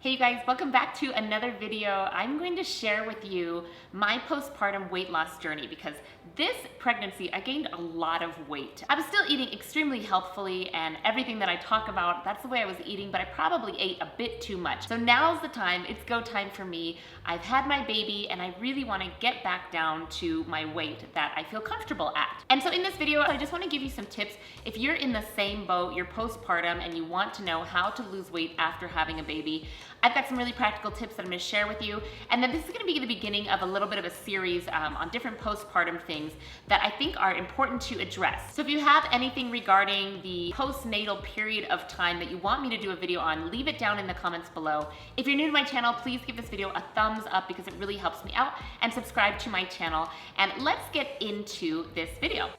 Hey you guys, welcome back to another video. I'm going to share with you my postpartum weight loss journey because this pregnancy, I gained a lot of weight. I was still eating extremely healthfully and everything that I talk about, that's the way I was eating, but I probably ate a bit too much. So now's the time, it's go time for me. I've had my baby and I really want to get back down to my weight that I feel comfortable at. And so in this video, I just want to give you some tips. If you're in the same boat, you're postpartum and you want to know how to lose weight after having a baby, I've got some really practical tips that I'm going to share with you. And then this is going to be the beginning of a little bit of a series on different postpartum things that I think are important to address. So if you have anything regarding the postnatal period of time that you want me to do a video on, leave it down in the comments below. If you're new to my channel, please give this video a thumbs up because it really helps me out, and subscribe to my channel. And let's get into this video.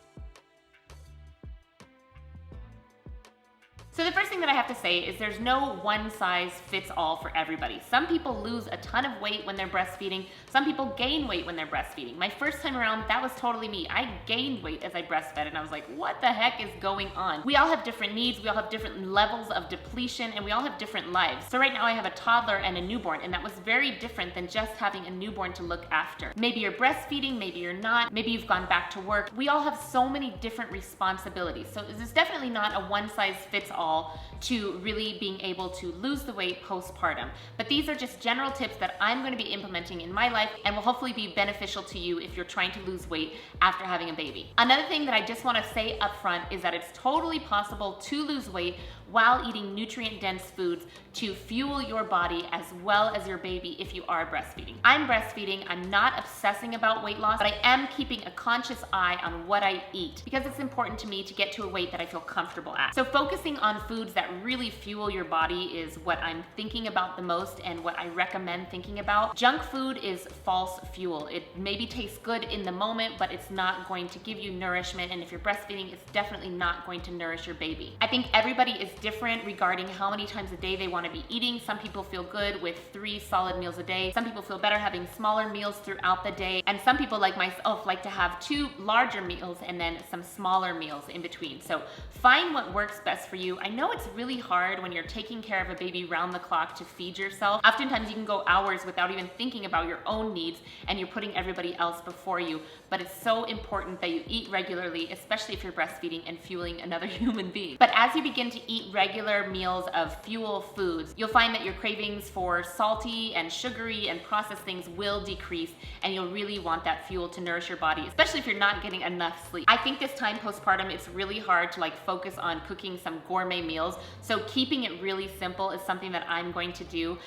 So the first thing that I have to say is there's no one size fits all for everybody. Some people lose a ton of weight when they're breastfeeding. Some people gain weight when they're breastfeeding. My first time around, that was totally me. I gained weight as I breastfed and I was like, what the heck is going on? We all have different needs, we all have different levels of depletion, and we all have different lives. So right now I have a toddler and a newborn, and that was very different than just having a newborn to look after. Maybe you're breastfeeding, maybe you're not, maybe you've gone back to work. We all have so many different responsibilities. So this is definitely not a one size fits all to really being able to lose the weight postpartum. But these are just general tips that I'm going to be implementing in my life and will hopefully be beneficial to you if you're trying to lose weight after having a baby. Another thing that I just want to say up front is that it's totally possible to lose weight while eating nutrient-dense foods to fuel your body as well as your baby if you are breastfeeding. I'm breastfeeding, I'm not obsessing about weight loss, but I am keeping a conscious eye on what I eat because it's important to me to get to a weight that I feel comfortable at. So focusing on foods that really fuel your body is what I'm thinking about the most and what I recommend thinking about. Junk food is false fuel. It maybe tastes good in the moment, but it's not going to give you nourishment, and if you're breastfeeding, it's definitely not going to nourish your baby. I think everybody is different regarding how many times a day they want to be eating. Some people feel good with 3 solid meals a day. Some people feel better having smaller meals throughout the day. And some people, like myself, like to have 2 larger meals and then some smaller meals in between. So find what works best for you. I know it's really hard when you're taking care of a baby round the clock to feed yourself. Oftentimes you can go hours without even thinking about your own needs and you're putting everybody else before you. But it's so important that you eat regularly, especially if you're breastfeeding and fueling another human being. But as you begin to eat regular meals of fuel foods, you'll find that your cravings for salty and sugary and processed things will decrease, and you'll really want that fuel to nourish your body, especially if you're not getting enough sleep. I think this time postpartum, it's really hard to focus on cooking some gourmet meals, so keeping it really simple is something that I'm going to do.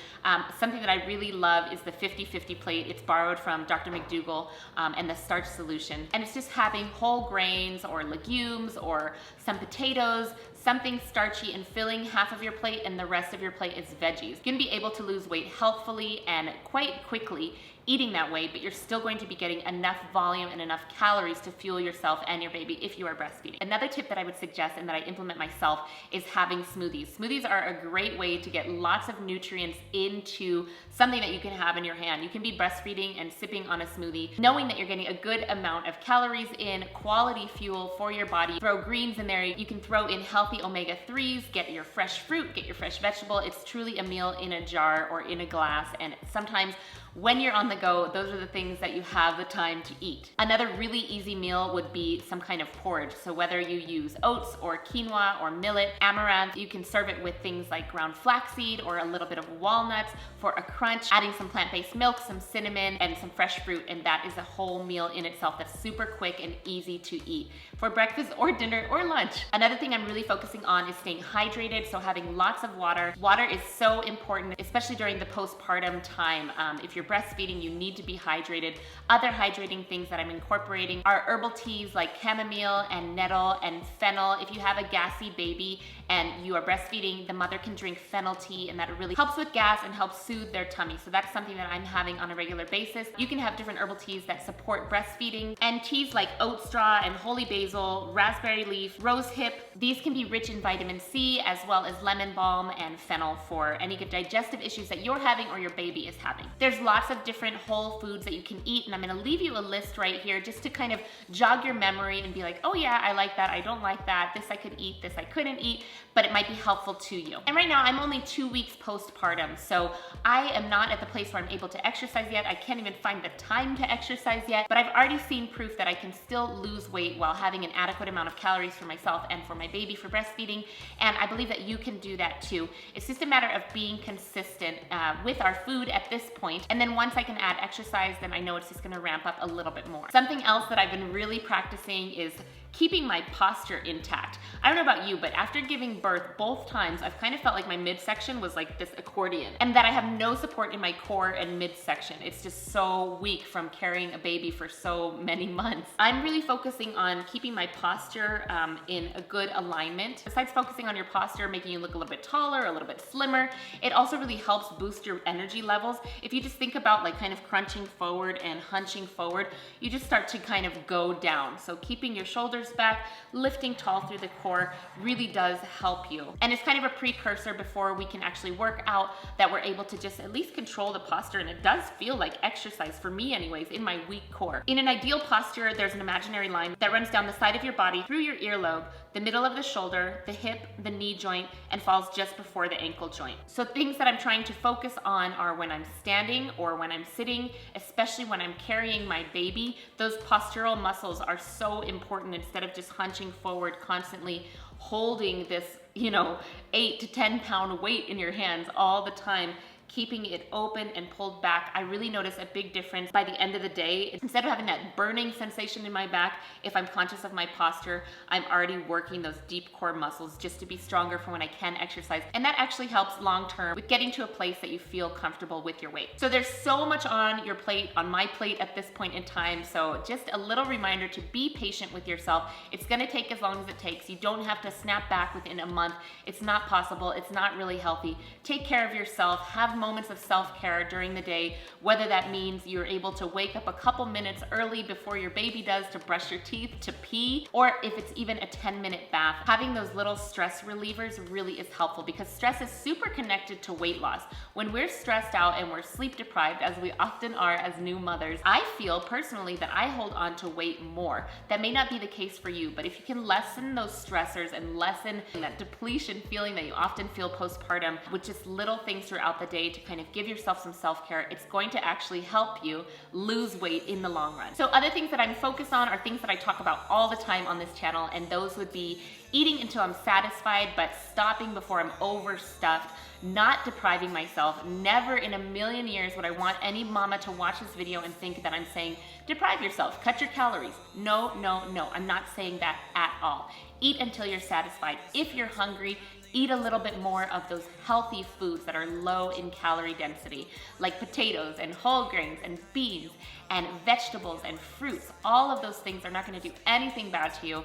Something that I really love is the 50-50 plate. It's borrowed from Dr. McDougall and the Starch Solution, and it's just having whole grains or legumes or some potatoes, something starchy, and filling half of your plate and the rest of your plate is veggies. You're gonna be able to lose weight healthfully and quite quickly eating that way, but you're still going to be getting enough volume and enough calories to fuel yourself and your baby if you are breastfeeding. Another tip that I would suggest and that I implement myself is having smoothies. Smoothies are a great way to get lots of nutrients into something that you can have in your hand. You can be breastfeeding and sipping on a smoothie, knowing that you're getting a good amount of calories in, quality fuel for your body. Throw greens in there. You can throw in healthy omega-3s, get your fresh fruit, get your fresh vegetable. It's truly a meal in a jar or in a glass, and sometimes when you're on the go, those are the things that you have the time to eat. Another really easy meal would be some kind of porridge. So whether you use oats or quinoa or millet, amaranth, you can serve it with things like ground flaxseed or a little bit of walnuts for a crunch, adding some plant-based milk, some cinnamon, and some fresh fruit, and that is a whole meal in itself that's super quick and easy to eat for breakfast or dinner or lunch. Another thing I'm really focusing on is staying hydrated, so having lots of water. Water is so important, especially during the postpartum time. If you're breastfeeding, you need to be hydrated. Other hydrating things that I'm incorporating are herbal teas like chamomile and nettle and fennel. If you have a gassy baby and you are breastfeeding, the mother can drink fennel tea, and that really helps with gas and helps soothe their tummy. So that's something that I'm having on a regular basis. You can have different herbal teas that support breastfeeding, and teas like oat straw and holy basil, raspberry leaf, rose hip. These can be rich in vitamin C as well as lemon balm and fennel for any digestive issues that you're having or your baby is having. There's lots of different whole foods that you can eat, and I'm gonna leave you a list right here just to kind of jog your memory and be like, oh yeah, I like that, I don't like that, this I could eat, this I couldn't eat. but it might be helpful to you. And right now I'm only 2 weeks postpartum, so I am not at the place where I'm able to exercise yet. I can't even find the time to exercise yet, but I've already seen proof that I can still lose weight while having an adequate amount of calories for myself and for my baby for breastfeeding, and I believe that you can do that too. It's just a matter of being consistent with our food at this point, and then once I can add exercise, then I know it's just gonna ramp up a little bit more. Something else that I've been really practicing is keeping my posture intact. I don't know about you, but after giving birth both times, I've kind of felt like my midsection was like this accordion, and that I have no support in my core and midsection. It's just so weak from carrying a baby for so many months. I'm really focusing on keeping my posture in a good alignment. Besides focusing on your posture, making you look a little bit taller, a little bit slimmer, it also really helps boost your energy levels. If you just think about like kind of crunching forward and hunching forward, you just start to kind of go down. So keeping your shoulders back, lifting tall through the core really does help you. And it's kind of a precursor before we can actually work out that we're able to just at least control the posture, and it does feel like exercise for me anyways in my weak core. In an ideal posture, there's an imaginary line that runs down the side of your body through your earlobe, the middle of the shoulder, the hip, the knee joint, and falls just before the ankle joint. So things that I'm trying to focus on are when I'm standing or when I'm sitting, especially when I'm carrying my baby. Those postural muscles are so important instead of just hunching forward constantly, holding this, 8 to 10 pound weight in your hands all the time. Keeping it open and pulled back, I really notice a big difference by the end of the day. Instead of having that burning sensation in my back, if I'm conscious of my posture, I'm already working those deep core muscles just to be stronger for when I can exercise. And that actually helps long term with getting to a place that you feel comfortable with your weight. So there's so much on your plate, on my plate at this point in time. So just a little reminder to be patient with yourself. It's gonna take as long as it takes. You don't have to snap back within a month. It's not possible. It's not really healthy. Take care of yourself. Have moments of self-care during the day, whether that means you're able to wake up a couple minutes early before your baby does to brush your teeth, to pee, or if it's even a 10-minute bath. Having those little stress relievers really is helpful because stress is super connected to weight loss. When we're stressed out and we're sleep deprived, as we often are as new mothers, I feel personally that I hold on to weight more. That may not be the case for you, but if you can lessen those stressors and lessen that depletion feeling that you often feel postpartum with just little things throughout the day to kind of give yourself some self-care, it's going to actually help you lose weight in the long run. So other things that I'm focused on are things that I talk about all the time on this channel, and those would be eating until I'm satisfied, but stopping before I'm overstuffed, not depriving myself. Never in a million years would I want any mama to watch this video and think that I'm saying, deprive yourself, cut your calories. No, I'm not saying that at all. Eat until you're satisfied. If you're hungry, eat a little bit more of those healthy foods that are low in calorie density, like potatoes and whole grains and beans and vegetables and fruits. All of those things are not going to do anything bad to you.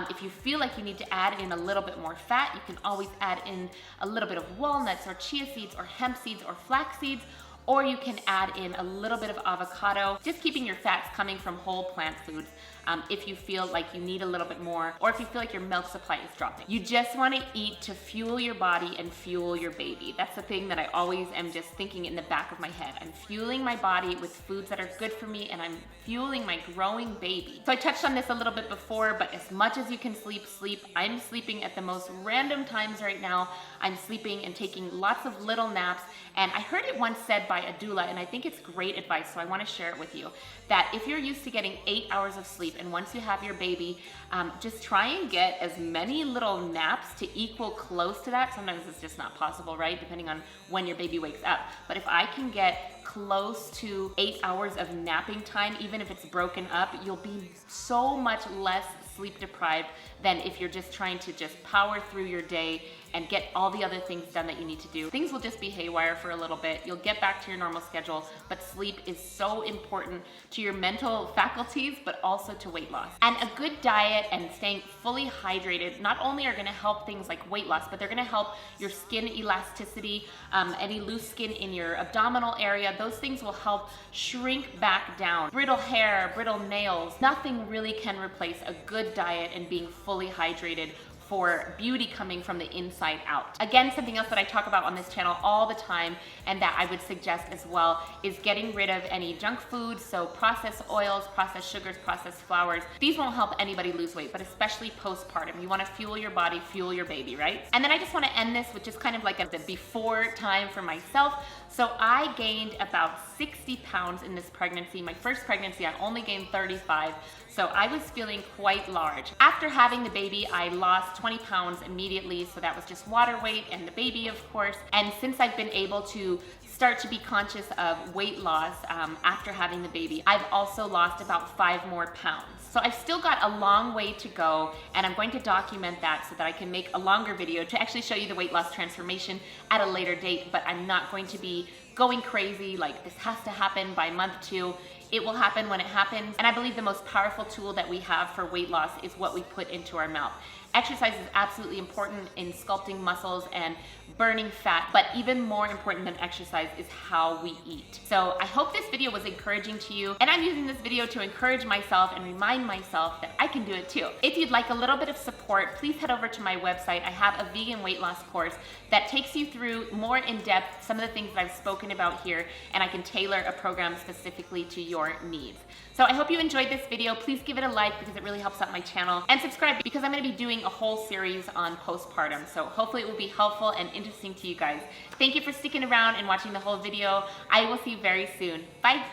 If you feel like you need to add in a little bit more fat, you can always add in a little bit of walnuts or chia seeds or hemp seeds or flax seeds, or you can add in a little bit of avocado, just keeping your fats coming from whole plant foods. If you feel like you need a little bit more, or if you feel like your milk supply is dropping. You just want to eat to fuel your body and fuel your baby. That's the thing that I always am just thinking in the back of my head. I'm fueling my body with foods that are good for me, and I'm fueling my growing baby. So I touched on this a little bit before, but as much as you can sleep, sleep. I'm sleeping at the most random times right now. I'm sleeping and taking lots of little naps, and I heard it once said by a doula, and I think it's great advice, so I want to share it with you, that if you're used to getting 8 hours of sleep, and once you have your baby, just try and get as many little naps to equal close to that. Sometimes it's just not possible, right? Depending on when your baby wakes up. But if I can get close to 8 hours of napping time, even if it's broken up, you'll be so much less sleep deprived than if you're just trying to just power through your day and get all the other things done that you need to do. Things will just be haywire for a little bit. You'll get back to your normal schedule, but sleep is so important to your mental faculties, but also to weight loss. And a good diet and staying fully hydrated not only are gonna help things like weight loss, but they're gonna help your skin elasticity, any loose skin in your abdominal area. Those things will help shrink back down. Brittle hair, brittle nails, nothing really can replace a good diet and being fully hydrated for beauty coming from the inside out. Again, something else that I talk about on this channel all the time and that I would suggest as well is getting rid of any junk foods, so processed oils, processed sugars, processed flours. These won't help anybody lose weight, but especially postpartum. You want to fuel your body, fuel your baby, right? And then I just want to end this with just kind of like the before time for myself. So I gained about 60 pounds in this pregnancy. My first pregnancy, I only gained 35. So I was feeling quite large. After having the baby, I lost 20 pounds immediately. So that was just water weight and the baby, of course. And since I've been able to start to be conscious of weight loss after having the baby, I've also lost about 5 more pounds. So I've still got a long way to go, and I'm going to document that so that I can make a longer video to actually show you the weight loss transformation at a later date, but I'm not going to be going crazy like this has to happen by month 2. It will happen when it happens, and I believe the most powerful tool that we have for weight loss is what we put into our mouth. Exercise is absolutely important in sculpting muscles and burning fat, but even more important than exercise is how we eat. So I hope this video was encouraging to you, and I'm using this video to encourage myself and remind myself that I can do it too. If you'd like a little bit of support, please head over to my website. I have a vegan weight loss course that takes you through more in depth some of the things that I've spoken about here, and I can tailor a program specifically to your needs. So I hope you enjoyed this video. Please give it a like because it really helps out my channel, and subscribe because I'm going to be doing a whole series on postpartum. So hopefully it will be helpful and interesting to you guys. Thank you for sticking around and watching the whole video. I will see you very soon. Bye.